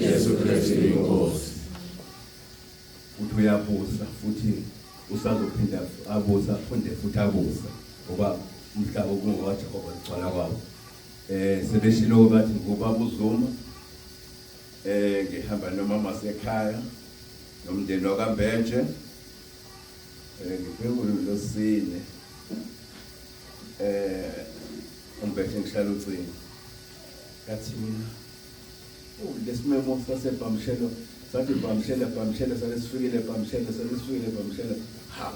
Jesu Kristu inkosi. Uthi uyabusa futhi usazophinda abusa funde futhi abusa ngoba umhlaba kungowaJehova ugcwala kwawo. Sebeshilo bathi ngubaba uZuma ngihamba nomama sekhaya nomndeni wakaMbenje ngibhekule losine umbethe ngihlala ucingo kathi mina lesimemo sasebhamshelo sathi bhamshela sale sifikile bhamshela ha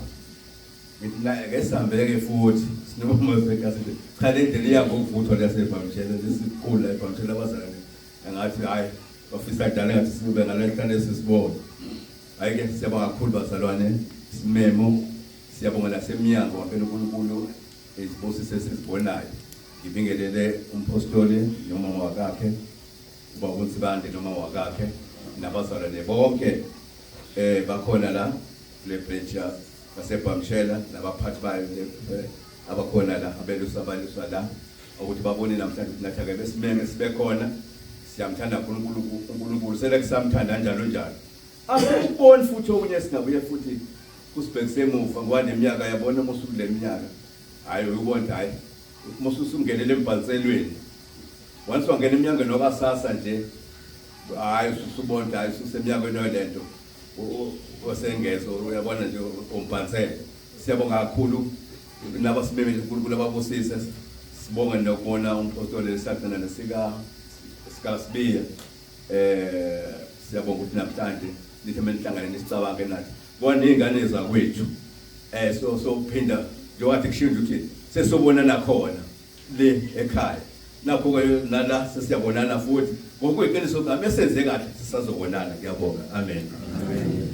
ngithi la ake sihambeke futhi sinoma sekasithi cha le ndlela iyabo ukuvuthwa lasebhamshela lesikhulu ebhamshela abazalwane engathi hayi bafisa dala ngathi sibe ngalehlane sisibona ayike siyabonga kakhulu bazalwane isimemo siyabonga lasemnyango wampela uNkulunkulu izibusise sesibonayo ngibingelele umpostoli noma wakakhe uba uNsibande noma wakakhe nabazalwane bonke bakhona la kule branch yasebhamshela nabaphathi bayo abakhona la abelusabaliswa la ukuthi babone namhlanje nathi ake besimeme sibe khona siyamthanda uNkulunkulu sele kusamthanda kanjalo njalo asiboni futhi okunye singabuye futhi kusibhekise emuva ngoba neminyaka yabona umuntu kule minyaka hayi uyibona hayi umuntu usungenele embhaliselweni once wangena eminyangweni wakasasa nje hayi usubona hayi useminyakweni yolento osengezo uyabona nje umbhansele siyabonga kakhulu nabasimemele uNkulunkulu ababusise sibonga nokubona umpostoli esathana nesika Sibiya siyabonga ukuthi namhlanje nithi menihlangane nisicabange nathi bona izingane zakwethu so phinda njengoba kushintsha ukuthi sesobonana khona le ekhaya nakho ke nala sesiyabonana futhi ngokweqiniso ngabe senze kahle sisazobonana ngiyabonga amen.